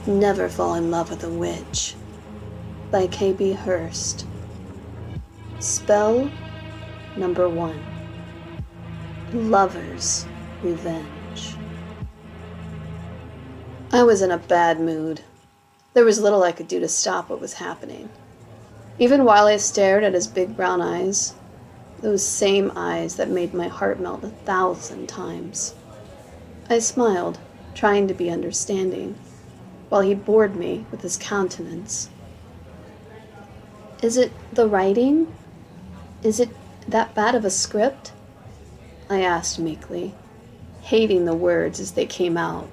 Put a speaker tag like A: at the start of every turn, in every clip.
A: Never Fall in Love with a Witch by K.B. HURST. Spell number 1. Lover's Revenge. I was in a bad mood. There was little I could do to stop what was happening. Even while I stared at his big brown eyes, those same eyes that made my heart melt 1,000 times, I smiled, trying to be understanding, while he bored me with his countenance. Is it the writing? Is it that bad of a script? I asked meekly, hating the words as they came out.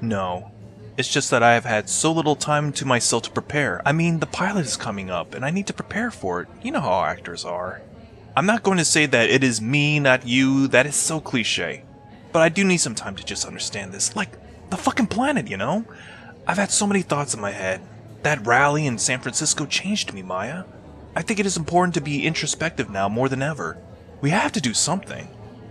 B: No. It's just that I have had so little time to myself to prepare. I mean, the pilot is coming up, and I need to prepare for it. You know how actors are. I'm not going to say that it is me, not you. That is so cliche. But I do need some time to just understand this. Like, the fucking planet, you know? I've had so many thoughts in my head. That rally in San Francisco changed me, Maya. I think it is important to be introspective now more than ever. We have to do something.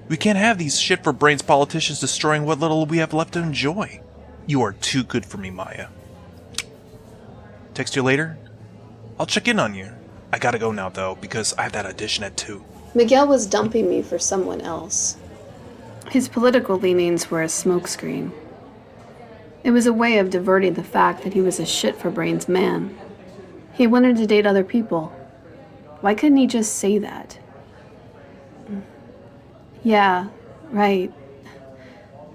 B: We can't have these shit-for-brains politicians destroying what little we have left to enjoy. You are too good for me, Maya. Text you later? I'll check in on you. I gotta go now, though, because I have that audition at 2.
A: Miguel was dumping me for someone else. His political leanings were a smokescreen. It was a way of diverting the fact that he was a shit-for-brains man. He wanted to date other people. Why couldn't he just say that? Yeah, right.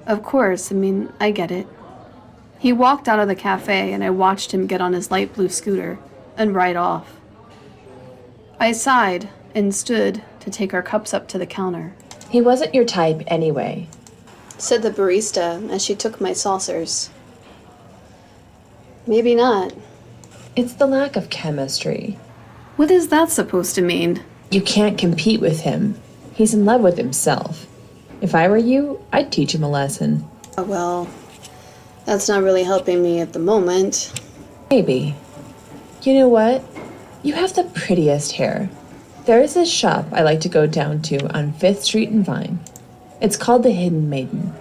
A: Of course, I get it. He walked out of the cafe and I watched him get on his light blue scooter and ride off. I sighed and stood to take our cups up to the counter.
C: He wasn't your type anyway,
A: said the barista as she took my saucers. Maybe not.
C: It's the lack of chemistry.
A: What is that supposed to mean?
C: You can't compete with him. He's in love with himself. If I were you, I'd teach him a lesson.
A: Well, that's not really helping me at the moment.
C: Maybe. You know what? You have the prettiest hair. There is this shop I like to go down to on 5th Street and Vine. It's called the Hidden Maiden.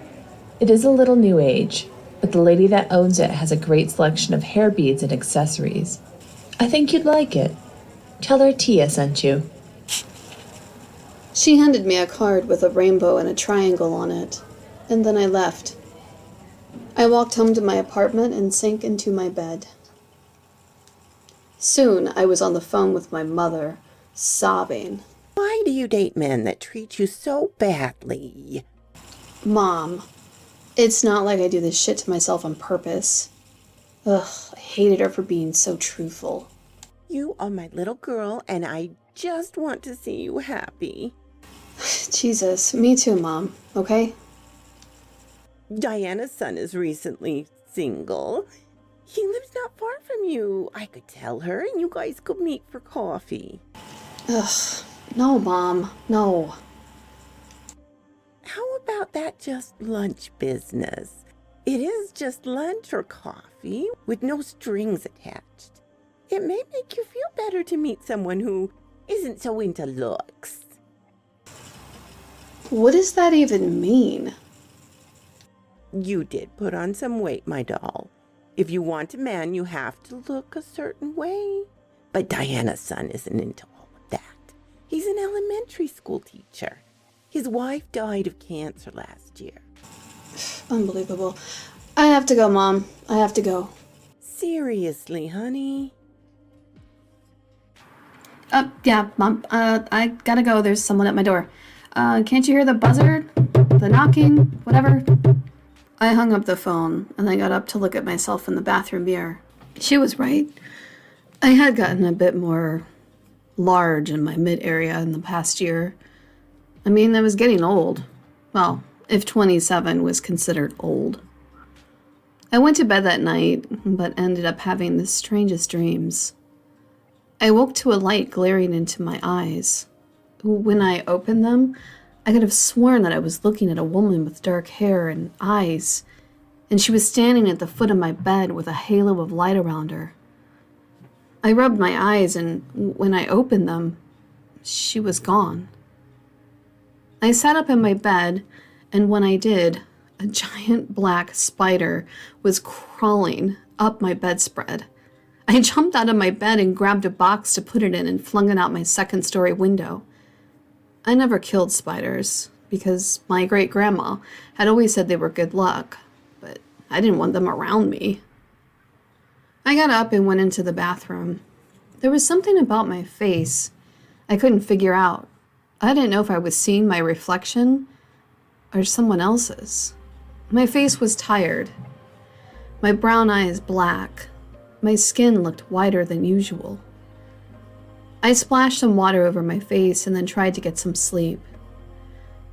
C: It is a little new age, but the lady that owns it has a great selection of hair beads and accessories. I think you'd like it. Tell her Tia sent you.
A: She handed me a card with a rainbow and a triangle on it, and then I left. I walked home to my apartment and sank into my bed. Soon I was on the phone with my mother, sobbing.
D: Why do you date men that treat you so badly?
A: Mom, it's not like I do this shit to myself on purpose. Ugh, I hated her for being so truthful.
D: You are my little girl, and I just want to see you happy.
A: Jesus, me too, Mom, okay?
D: Diana's son is recently single. He lives not far from you. I could tell her, and you guys could meet for coffee.
A: Ugh, no, Mom, no.
D: How about that just lunch business? It is just lunch or coffee with no strings attached. It may make you feel better to meet someone who isn't so into looks.
A: What does that even mean?
D: You did put on some weight, my doll. If you want a man, you have to look a certain way. But Diana's son isn't into all of that. He's an elementary school teacher. His wife died of cancer last year.
A: Unbelievable. I have to go, Mom. I have to go.
D: Seriously, honey?
A: Yeah, Mom. I gotta go. There's someone at my door. Can't you hear the buzzer? The knocking? Whatever? I hung up the phone, and I got up to look at myself in the bathroom mirror. She was right. I had gotten a bit more large in my mid-area in the past year. I was getting old. Well, if 27 was considered old. I went to bed that night, but ended up having the strangest dreams. I woke to a light glaring into my eyes. When I opened them, I could have sworn that I was looking at a woman with dark hair and eyes, and she was standing at the foot of my bed with a halo of light around her. I rubbed my eyes, and when I opened them, she was gone. I sat up in my bed, and when I did, a giant black spider was crawling up my bedspread. I jumped out of my bed and grabbed a box to put it in and flung it out my second-story window. I never killed spiders, because my great-grandma had always said they were good luck, but I didn't want them around me. I got up and went into the bathroom. There was something about my face I couldn't figure out. I didn't know if I was seeing my reflection or someone else's. My face was tired. My brown eyes black. My skin looked whiter than usual. I splashed some water over my face and then tried to get some sleep.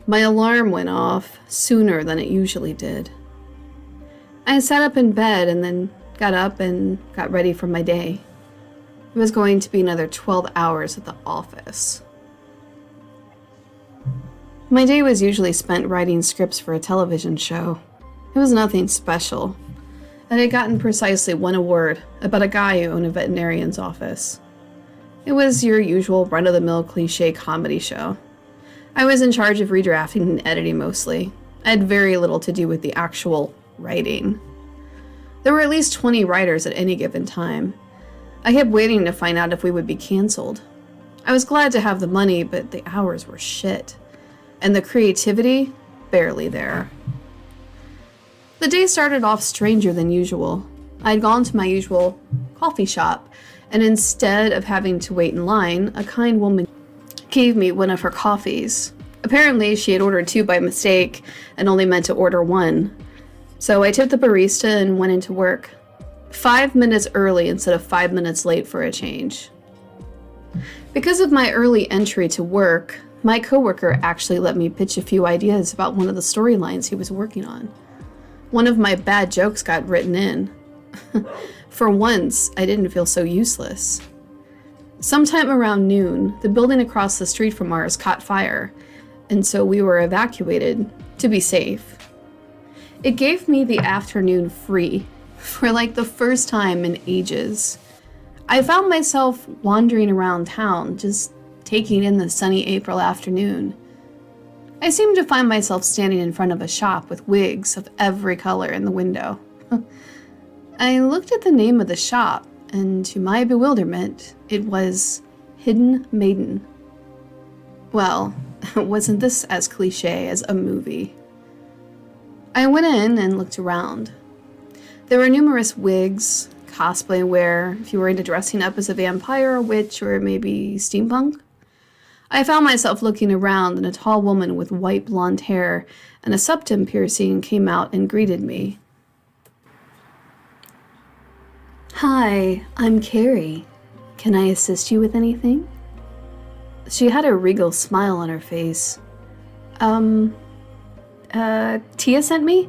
A: My alarm went off sooner than it usually did. I sat up in bed and then got up and got ready for my day. It was going to be another 12 hours at the office. My day was usually spent writing scripts for a television show. It was nothing special. I had gotten precisely one award about a guy who owned a veterinarian's office. It was your usual run-of-the-mill cliche comedy show. I was in charge of redrafting and editing mostly. I had very little to do with the actual writing. There were at least 20 writers at any given time. I kept waiting to find out if we would be canceled. I was glad to have the money, but the hours were shit. And the creativity, barely there. The day started off stranger than usual. I had gone to my usual coffee shop, and instead of having to wait in line, a kind woman gave me one of her coffees. Apparently, she had ordered 2 by mistake and only meant to order 1. So I tipped the barista and went into work. 5 minutes early instead of 5 minutes late for a change. Because of my early entry to work, my coworker actually let me pitch a few ideas about one of the storylines he was working on. One of my bad jokes got written in. For once, I didn't feel so useless. Sometime around noon, the building across the street from ours caught fire, and so we were evacuated to be safe. It gave me the afternoon free for like the first time in ages. I found myself wandering around town, just taking in the sunny April afternoon. I seemed to find myself standing in front of a shop with wigs of every color in the window. I looked at the name of the shop, and to my bewilderment, it was Hidden Maiden. Well, wasn't this as cliche as a movie? I went in and looked around. There were numerous wigs, cosplay wear, if you were into dressing up as a vampire, a witch, or maybe steampunk. I found myself looking around, and a tall woman with white blonde hair and a septum piercing came out and greeted me. "Hi, I'm Carrie. Can I assist you with anything?" She had a regal smile on her face. Tia sent me?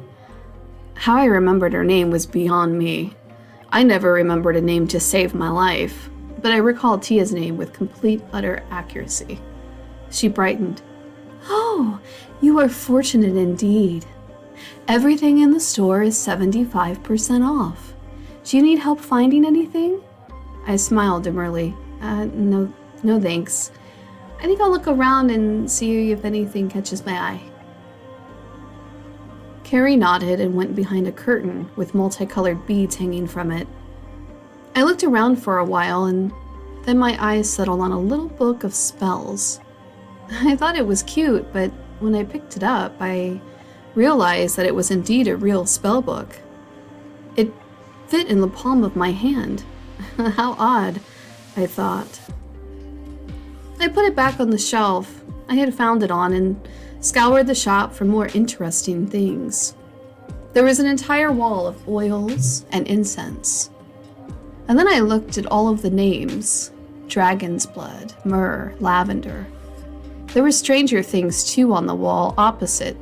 A: How I remembered her name was beyond me. I never remembered a name to save my life, but I recalled Tia's name with complete, utter accuracy. She brightened. "Oh, you are fortunate indeed. Everything in the store is 75% off. Do you need help finding anything?" I smiled demurely. No thanks. I think I'll look around and see if anything catches my eye." Carrie nodded and went behind a curtain with multicolored beads hanging from it. I looked around for a while, and then my eyes settled on a little book of spells. I thought it was cute, but when I picked it up, I realized that it was indeed a real spell book. It fit in the palm of my hand. How odd, I thought. I put it back on the shelf I had found it on and scoured the shop for more interesting things. There was an entire wall of oils and incense. And then I looked at all of the names: dragon's blood, myrrh, lavender. There were stranger things too on the wall opposite,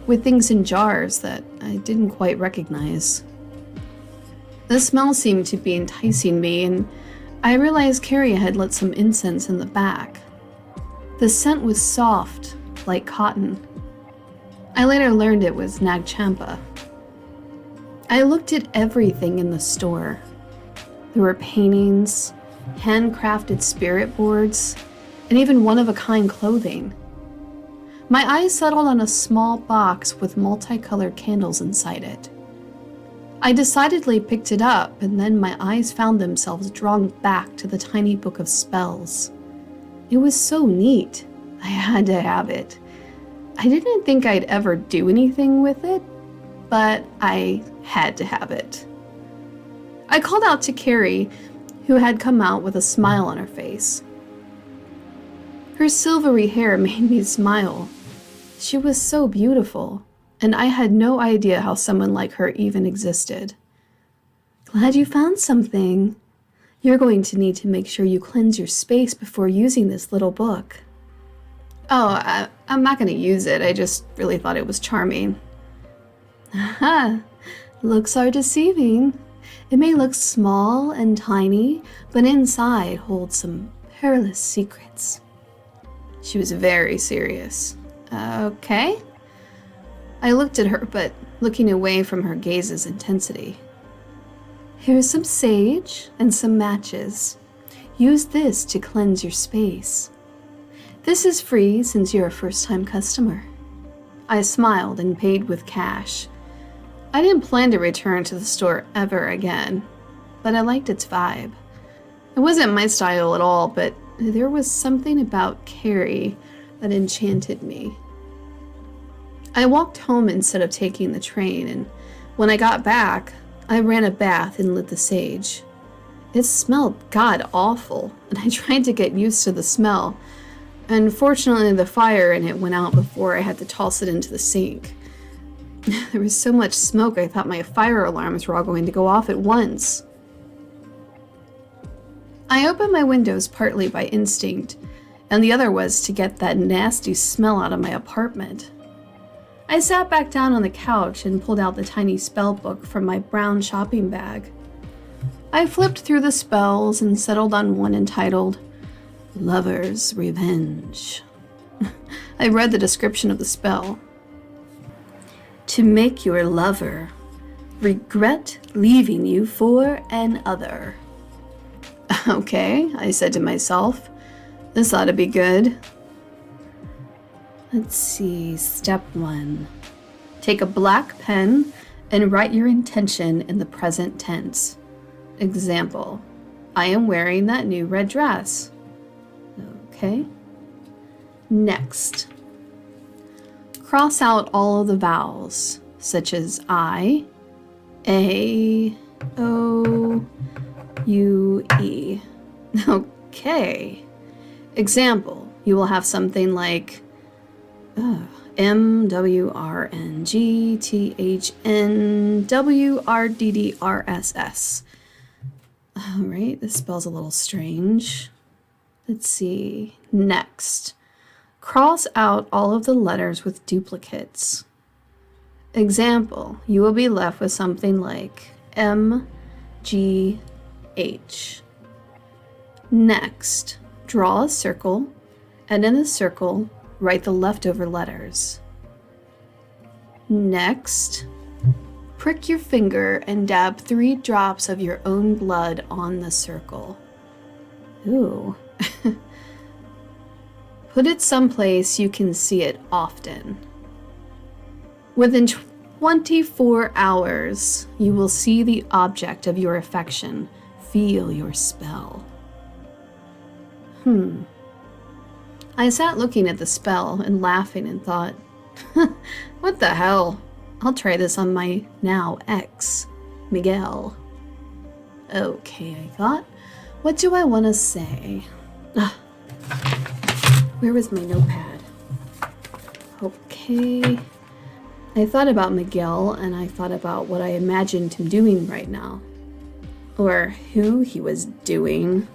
A: with things in jars that I didn't quite recognize. The smell seemed to be enticing me, and I realized Carrie had lit some incense in the back. The scent was soft, like cotton. I later learned it was nag champa. I looked at everything in the store. There were paintings, handcrafted spirit boards, and even one-of-a-kind clothing. My eyes settled on a small box with multicolored candles inside it. I decidedly picked it up, and then my eyes found themselves drawn back to the tiny book of spells. It was so neat. I had to have it. I didn't think I'd ever do anything with it, but I had to have it. I called out to Carrie, who had come out with a smile on her face. Her silvery hair made me smile. She was so beautiful, and I had no idea how someone like her even existed. Glad you found something. You're going to need to make sure you cleanse your space before using this little book. Oh, I'm not going to use it. I just really thought it was charming. Aha! Looks are deceiving. It may look small and tiny, but inside holds some perilous secrets. She was very serious. Okay. I looked at her, but looking away from her gaze's intensity. Here's some sage and some matches. Use this to cleanse your space. This is free since you're a first-time customer. I smiled and paid with cash. I didn't plan to return to the store ever again, but I liked its vibe. It wasn't my style at all, but there was something about Carrie that enchanted me. I walked home instead of taking the train, and when I got back, I ran a bath and lit the sage. It smelled god-awful, and I tried to get used to the smell. Unfortunately, the fire in it went out before I had to toss it into the sink. There was so much smoke I thought my fire alarms were all going to go off at once. I opened my windows partly by instinct, and the other was to get that nasty smell out of my apartment. I sat back down on the couch and pulled out the tiny spell book from my brown shopping bag. I flipped through the spells and settled on one entitled Lover's Revenge. I read the description of the spell. To make your lover regret leaving you for another. Okay, I said to myself. This ought to be good. Let's see, step 1. Take a black pen and write your intention in the present tense. Example, I am wearing that new red dress. Okay. Next. Cross out all of the vowels, such as I, A, O, U, E. Okay. Example, you will have something like M, W, R, N, G, T, H, N, W, R, D, D, R, S, S. All right, this spell's a little strange. Let's see. Next. Cross out all of the letters with duplicates. Example, you will be left with something like M, G, H. Next, draw a circle, and in the circle, write the leftover letters. Next, prick your finger and dab 3 drops of your own blood on the circle. Ooh. Put it someplace you can see it often. Within 24 hours, you will see the object of your affection. Feel your spell. I sat looking at the spell and laughing and thought, what the hell? I'll try this on my now ex, Miguel. Okay, I thought, what do I want to say? Where was my notepad? Okay. I thought about Miguel, and I thought about what I imagined him doing right now. Or who he was doing.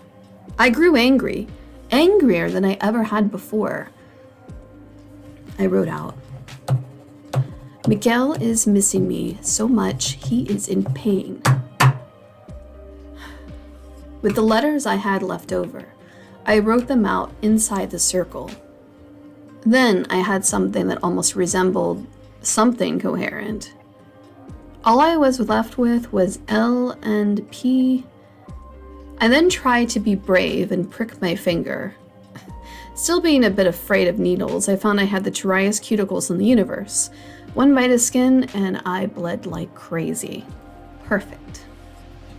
A: I grew angry. Angrier than I ever had before. I wrote out, Miguel is missing me so much he is in pain. With the letters I had left over, I wrote them out inside the circle. Then I had something that almost resembled something coherent. All I was left with was L and P. I then tried to be brave and prick my finger. Still being a bit afraid of needles, I found I had the driest cuticles in the universe. One bite of skin and I bled like crazy. perfect.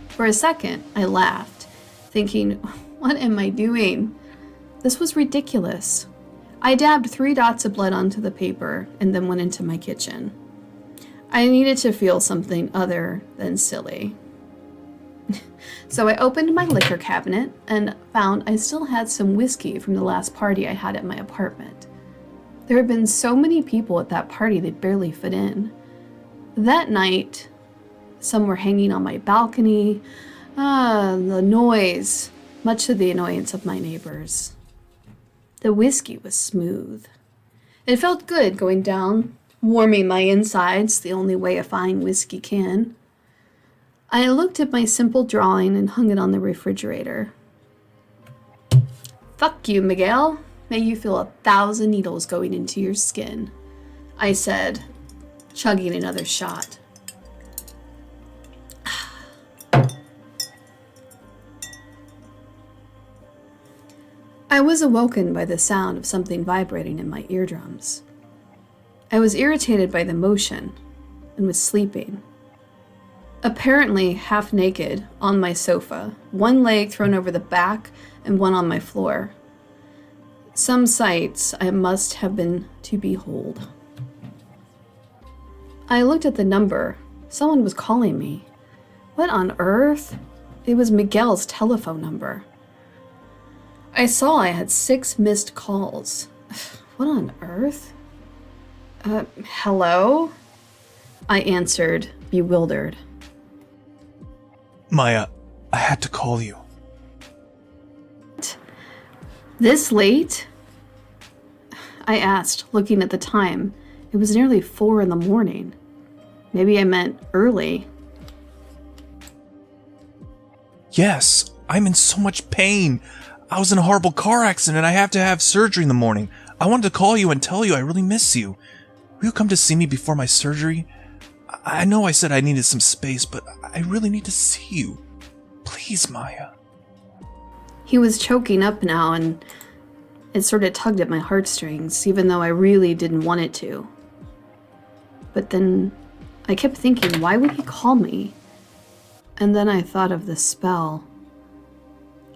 A: For a second, I laughed, thinking, what am I doing? This was ridiculous. I dabbed 3 dots of blood onto the paper and then went into my kitchen. I needed to feel something other than silly. So I opened my liquor cabinet and found I still had some whiskey from the last party I had at my apartment. There had been so many people at that party they barely fit in. That night, some were hanging on my balcony. The noise, much to the annoyance of my neighbors. The whiskey was smooth. It felt good going down, warming my insides the only way a fine whiskey can. I looked at my simple drawing and hung it on the refrigerator. Fuck you, Miguel. May you feel 1,000 needles going into your skin, I said, chugging another shot. I was awoken by the sound of something vibrating in my eardrums. I was irritated by the motion and was sleeping. Apparently half naked on my sofa, one leg thrown over the back and one on my floor. Some sights I must have been to behold. I looked at the number. Someone was calling me. What on earth? It was Miguel's telephone number. I saw I had 6 missed calls. What on earth? Hello? I answered, bewildered.
B: Maya, I had to call you.
A: This late? I asked, looking at the time. It was nearly 4 in the morning. Maybe I meant early.
B: Yes, I'm in so much pain. I was in a horrible car accident and I have to have surgery in the morning. I wanted to call you and tell you I really miss you. Will you come to see me before my surgery? I know I said I needed some space, but I really need to see you. Please, Maya.
A: He was choking up now, and it sort of tugged at my heartstrings, even though I really didn't want it to. But then I kept thinking, why would he call me? And then I thought of the spell.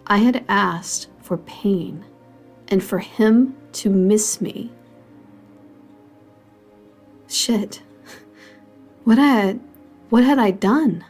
A: I had asked for pain, and for him to miss me. Shit. What had I done?